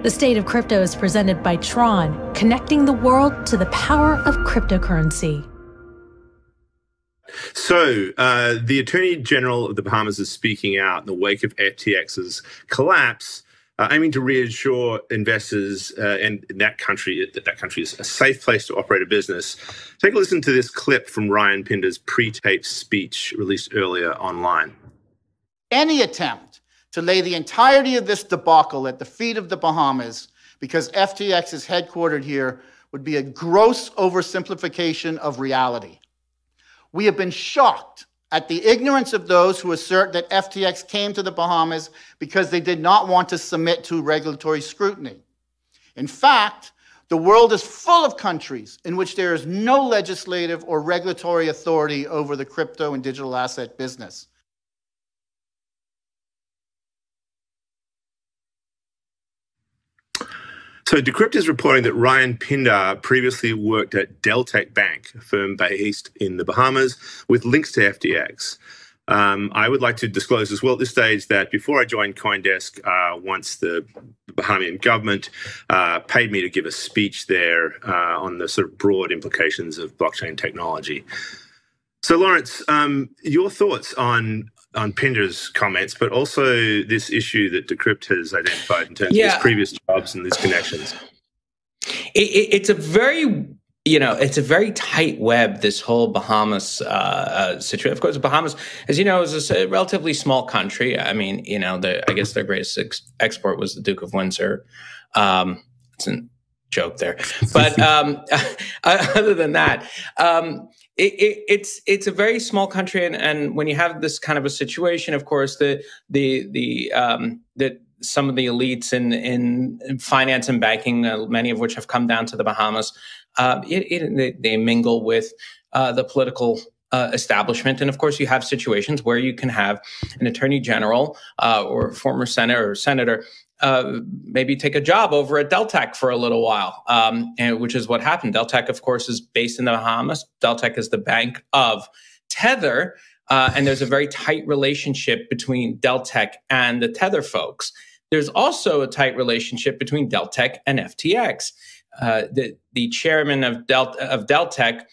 The State of Crypto is presented by Tron, connecting the world to the power of cryptocurrency. So, the Attorney General of the Bahamas is speaking out in the wake of FTX's collapse, aiming to reassure investors and that country is a safe place to operate a business. Take a listen to this clip from Ryan Pinder's pre-taped speech released earlier online. Any attempt to lay the entirety of this debacle at the feet of the Bahamas because FTX is headquartered here would be a gross oversimplification of reality. We have been shocked at the ignorance of those who assert that FTX came to the Bahamas because they did not want to submit to regulatory scrutiny. In fact, the world is full of countries in which there is no legislative or regulatory authority over the crypto and digital asset business. So Decrypt is reporting that Ryan Pinder previously worked at Deltec Bank, a firm based in the Bahamas, with links to FTX. I would like to disclose as well at this stage that before I joined CoinDesk, once the Bahamian government paid me to give a speech there on the sort of broad implications of blockchain technology. So Lawrence, your thoughts on Pinder's comments, but also this issue that Decrypt has identified in terms of his previous jobs and these connections. It's a very, it's a very tight web, this whole Bahamas situation. Of course, Bahamas, as you know, is a relatively small country. I mean, I guess their greatest export was the Duke of Windsor. It's a joke there. But other than that, it's a very small country, and when you have this kind of a situation, of course, that some of the elites in finance and banking, many of which have come down to the Bahamas, they mingle with the political establishment, and of course, you have situations where you can have an attorney general or former senator maybe take a job over at Deltec for a little while, and which is what happened. Deltec, of course, is based in the Bahamas. Deltec is the bank of Tether, and there's a very tight relationship between Deltec and the Tether folks. There's also a tight relationship between Deltec and FTX. The chairman of Deltec,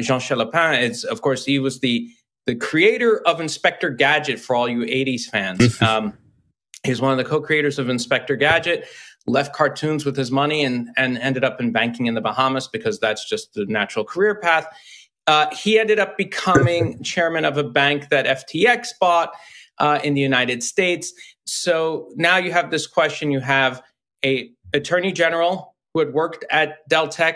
Jean Lepin, is, of course, he was the creator of Inspector Gadget for all you 80s fans. He's one of the co-creators of Inspector Gadget, left cartoons with his money and ended up in banking in the Bahamas because that's just the natural career path. He ended up becoming chairman of a bank that FTX bought in the United States. So now you have this question. You have a attorney general who had worked at Deltec.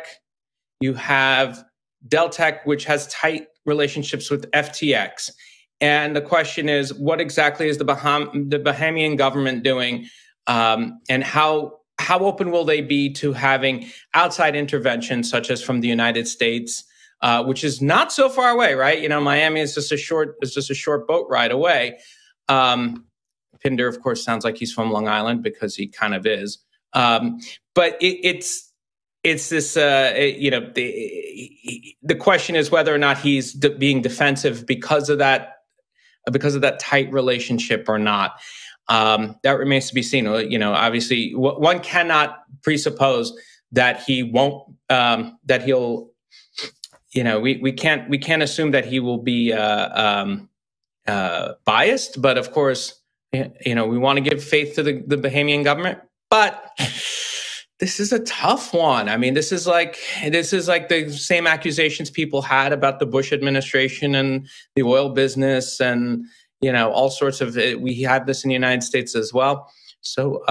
You have Deltec, which has tight relationships with FTX. And the question is, what exactly is the Bahamian government doing, and how open will they be to having outside intervention, such as from the United States, which is not so far away, right? Miami is just a short boat ride away. Pinder, of course, sounds like he's from Long Island because he kind of is. But it's this, the question is whether or not he's being defensive because of that tight relationship or not. That remains to be seen. Obviously, one cannot presuppose that he won't, that he'll, we can't assume that he will be biased. But of course, we want to give faith to the Bahamian government. But this is a tough one. I mean, this is like the same accusations people had about the Bush administration and the oil business, and all sorts of. We have this in the United States as well. So,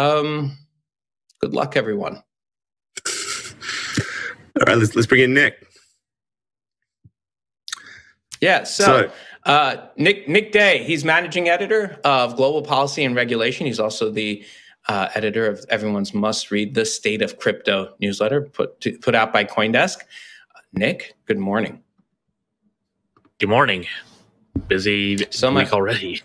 good luck, everyone. All right, let's bring in Nick. Yeah. So Nick Day, he's managing editor of Global Policy and Regulation. He's also the editor of everyone's must-read The State of Crypto newsletter put out by CoinDesk. Nick, good morning. Good morning. Busy week already.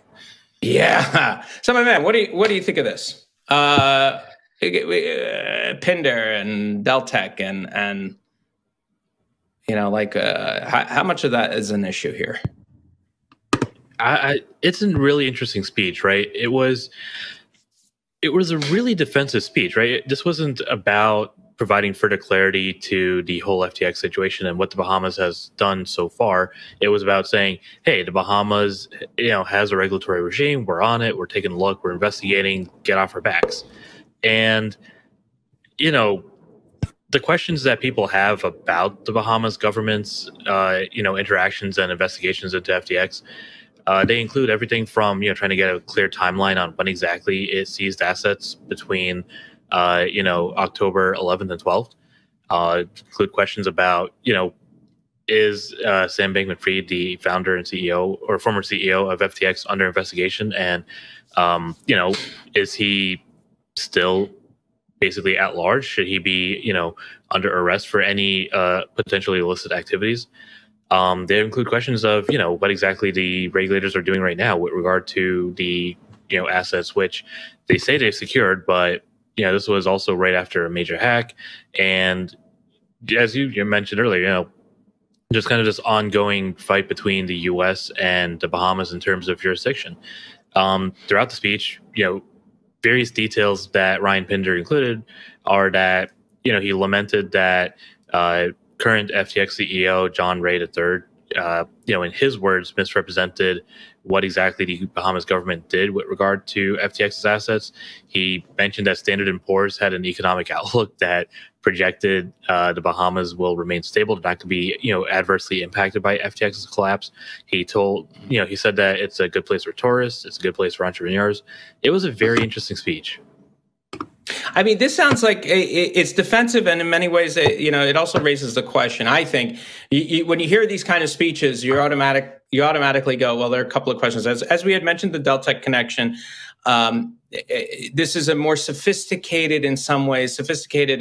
Yeah. So, my man, what do you think of this? Pinder and Deltec and how much of that is an issue here? It's a really interesting speech, right? It was it was a really defensive speech, right? This wasn't about providing further clarity to the whole FTX situation and what the Bahamas has done so far. It was about saying, hey, the Bahamas, has a regulatory regime. We're on it. We're taking a look. We're investigating. Get off our backs. And, the questions that people have about the Bahamas government's, interactions and investigations into FTX, they include everything from, trying to get a clear timeline on when exactly it seized assets between, October 11th and 12th. Include questions about, is Sam Bankman-Fried, the founder and CEO or former CEO of FTX, under investigation? And, is he still basically at large? Should he be, under arrest for any potentially illicit activities? They include questions of, what exactly the regulators are doing right now with regard to the, assets, which they say they've secured, but, this was also right after a major hack. And as you mentioned earlier, just kind of this ongoing fight between the U.S. and the Bahamas in terms of jurisdiction. Throughout the speech, various details that Ryan Pinder included are that, he lamented that current FTX CEO John Ray III, in his words, misrepresented what exactly the Bahamas government did with regard to FTX's assets. He mentioned that Standard & Poor's had an economic outlook that projected the Bahamas will remain stable, not to be, adversely impacted by FTX's collapse. He said that it's a good place for tourists, it's a good place for entrepreneurs. It was a very interesting speech. I mean, this sounds like it's defensive, and in many ways, it also raises the question. I think when you hear these kind of speeches, you automatically go, well, there are a couple of questions. As we had mentioned, the Deltec connection. This is a more sophisticated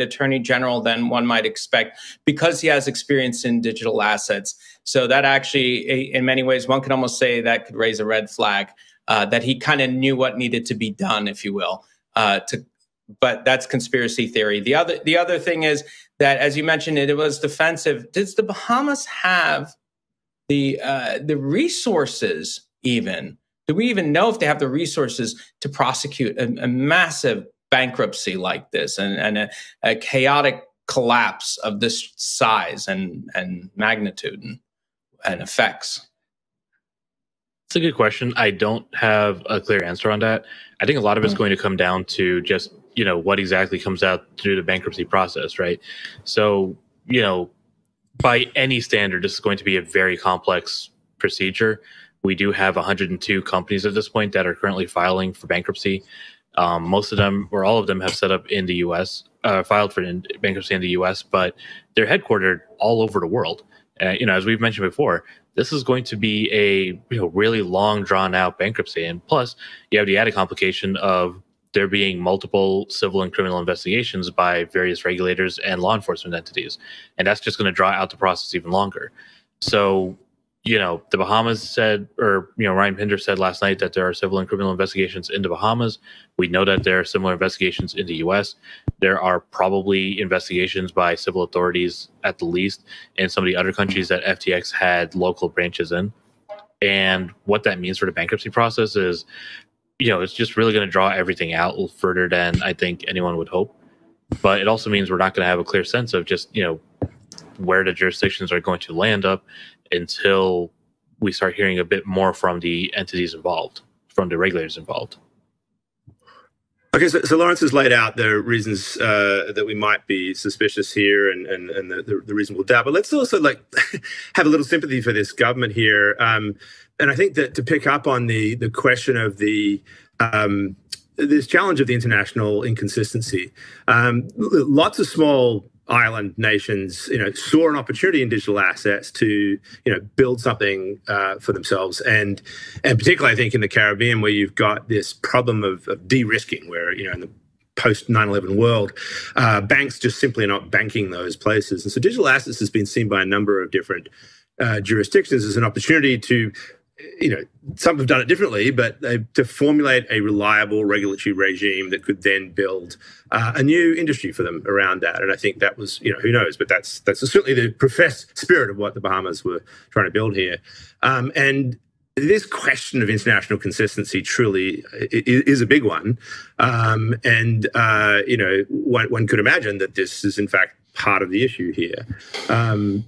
attorney general than one might expect, because he has experience in digital assets. So that actually, in many ways, one could almost say that could raise a red flag, that he kind of knew what needed to be done, if you will, but that's conspiracy theory. The other thing is that, as you mentioned, it was defensive. Does the Bahamas have the resources even? Do we even know if they have the resources to prosecute a massive bankruptcy like this and a chaotic collapse of this size and magnitude and effects? It's a good question. I don't have a clear answer on that. I think a lot of it's going to come down to just, what exactly comes out through the bankruptcy process, right? So, by any standard, this is going to be a very complex procedure. We do have 102 companies at this point that are currently filing for bankruptcy. Most of them, or all of them, have set up in the U.S., filed for bankruptcy in the U.S., but they're headquartered all over the world. As we've mentioned before, this is going to be a really long, drawn-out bankruptcy. And plus, you have the added complication of there being multiple civil and criminal investigations by various regulators and law enforcement entities. And that's just going to draw out the process even longer. So, the Bahamas said, or, Ryan Pinder said last night that there are civil and criminal investigations in the Bahamas. We know that there are similar investigations in the U.S. There are probably investigations by civil authorities, at the least, in some of the other countries that FTX had local branches in. And what that means for the bankruptcy process is, it's just really going to draw everything out a little further than I think anyone would hope. But it also means we're not going to have a clear sense of just, where the jurisdictions are going to land up until we start hearing a bit more from the entities involved, from the regulators involved. Okay, so Lawrence has laid out the reasons that we might be suspicious here and the reasonable doubt. But let's also have a little sympathy for this government here. And I think that to pick up on the question of this challenge of the international inconsistency, lots of small island nations, saw an opportunity in digital assets to, build something for themselves, and particularly I think in the Caribbean, where you've got this problem of de-risking, where in the post 9/11 world, banks just simply are not banking those places, and so digital assets has been seen by a number of different jurisdictions as an opportunity to. Some have done it differently, but to formulate a reliable regulatory regime that could then build a new industry for them around that. And I think that was, who knows, but that's certainly the professed spirit of what the Bahamas were trying to build here. And this question of international consistency truly is a big one. One could imagine that this is, in fact, part of the issue here.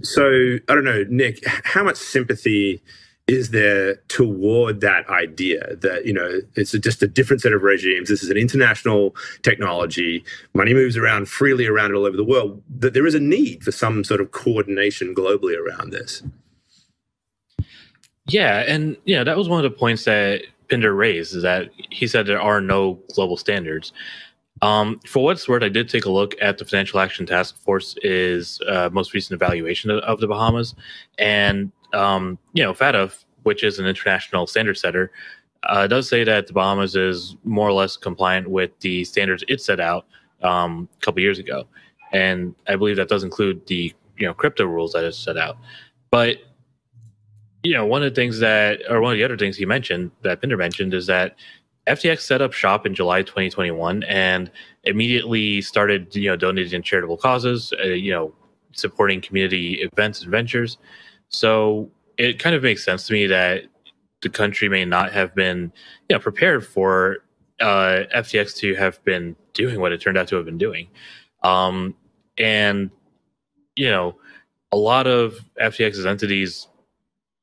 So I don't know, Nick, how much sympathy is there toward that idea that, it's just a different set of regimes? This is an international technology. Money moves around freely around it all over the world, that there is a need for some sort of coordination globally around this. Yeah, and that was one of the points that Pinder raised, is that he said there are no global standards. For what it's worth, I did take a look at the Financial Action Task Force's most recent evaluation of the Bahamas, and FATF, which is an international standard setter, does say that the Bahamas is more or less compliant with the standards it set out a couple years ago, and I believe that does include the crypto rules that it set out. But one of the other things he mentioned, that Pinder mentioned, is that FTX set up shop in July 2021 and immediately started, donating to charitable causes, supporting community events and ventures. So it kind of makes sense to me that the country may not have been, prepared for FTX to have been doing what it turned out to have been doing. And a lot of FTX's entities,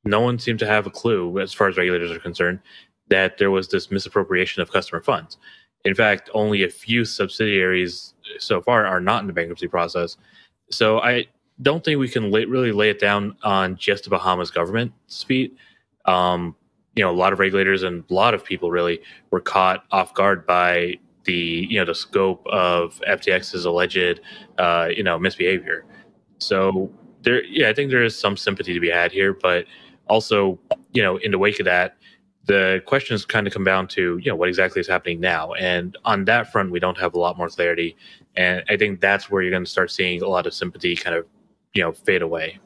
no one seemed to have a clue, as far as regulators are concerned, that there was this misappropriation of customer funds. In fact, only a few subsidiaries so far are not in the bankruptcy process. So I don't think we can really lay it down on just the Bahamas government's feet. A lot of regulators and a lot of people really were caught off guard by the scope of FTX's alleged misbehavior. So I think there is some sympathy to be had here, but also, in the wake of that, the questions kind of come down to, what exactly is happening now. And on that front, we don't have a lot more clarity. And I think that's where you're going to start seeing a lot of sympathy kind of, fade away.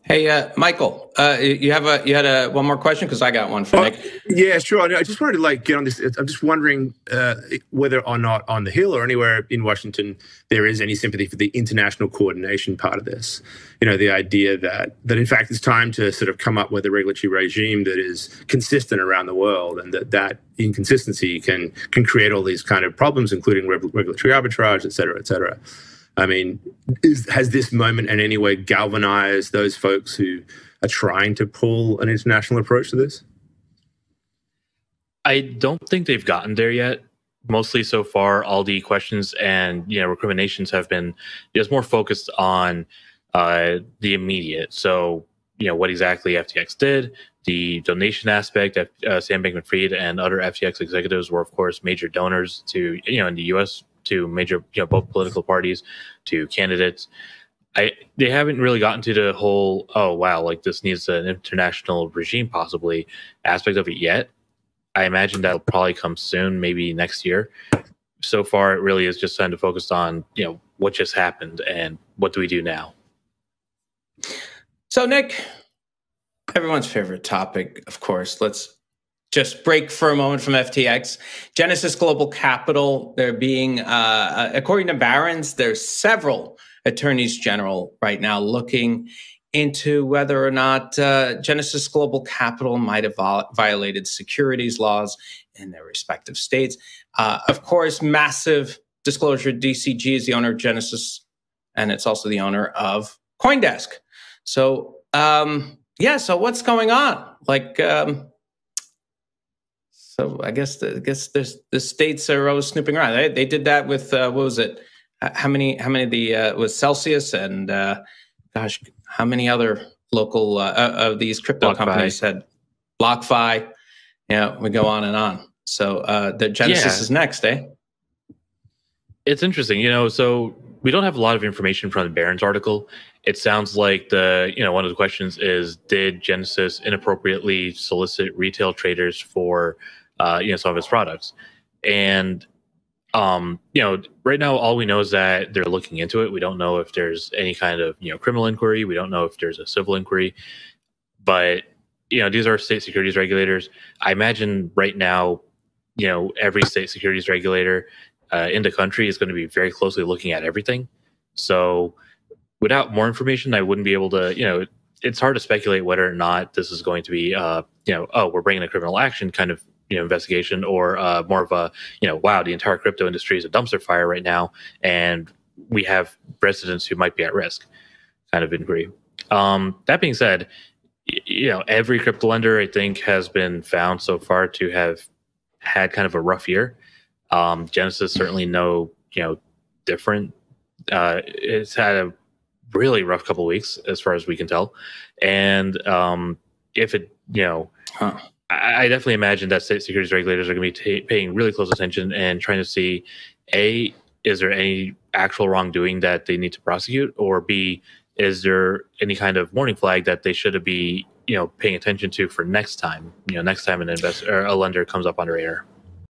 Hey, Michael, you had one more question? Because I got one for Nick. Yeah, sure. I just wanted to get on this. I'm just wondering whether or not on the Hill or anywhere in Washington there is any sympathy for the international coordination part of this. The idea that in fact it's time to sort of come up with a regulatory regime that is consistent around the world, and that inconsistency can create all these kind of problems, including regulatory arbitrage, et cetera, et cetera. I mean, has this moment in any way galvanized those folks who are trying to pull an international approach to this? I don't think they've gotten there yet. Mostly so far, all the questions and recriminations have been just more focused on the immediate. So, what exactly FTX did, the donation aspect. Sam Bankman-Fried and other FTX executives were, of course, major donors to in the U.S. to major both political parties, to candidates. They haven't really gotten to the whole, oh wow, like this needs an international regime possibly aspect of it yet. I imagine that'll probably come soon, maybe next year. So far, it really is just trying to focus on what just happened and what do we do now. So Nick, everyone's favorite topic, of course. Let's just break for a moment from FTX. Genesis Global Capital, they're being, according to Barron's, there's several attorneys general right now looking into whether or not Genesis Global Capital might have violated securities laws in their respective states. Of course, massive disclosure, DCG is the owner of Genesis, and it's also the owner of CoinDesk. So, so what's going on? So I guess the states are always snooping around. They did that with what was it? How many of the was Celsius and how many other local of these crypto companies had BlockFi? We go on and on. So the Genesis is next, eh? It's interesting, so we don't have a lot of information from the Barron's article. It sounds like one of the questions is, did Genesis inappropriately solicit retail traders for some of its products? And right now all we know is that they're looking into it. We don't know if there's any kind of criminal inquiry. We don't know if there's a civil inquiry. But these are state securities regulators. I imagine right now, every state securities regulator in the country is going to be very closely looking at everything. So without more information, I wouldn't be able to, it's hard to speculate whether or not this is going to be, we're bringing a criminal action kind of, investigation, or more of a, wow, the entire crypto industry is a dumpster fire right now, and we have residents who might be at risk kind of inquiry. That being said, every crypto lender, I think, has been found so far to have had kind of a rough year. Genesis certainly no, different. It's had a really rough couple of weeks as far as we can tell. And if it, I definitely imagine that state securities regulators are going to be paying really close attention and trying to see, A, is there any actual wrongdoing that they need to prosecute, or B, is there any kind of warning flag that they should be, paying attention to for next time? Next time an investor or a lender comes up on the radar.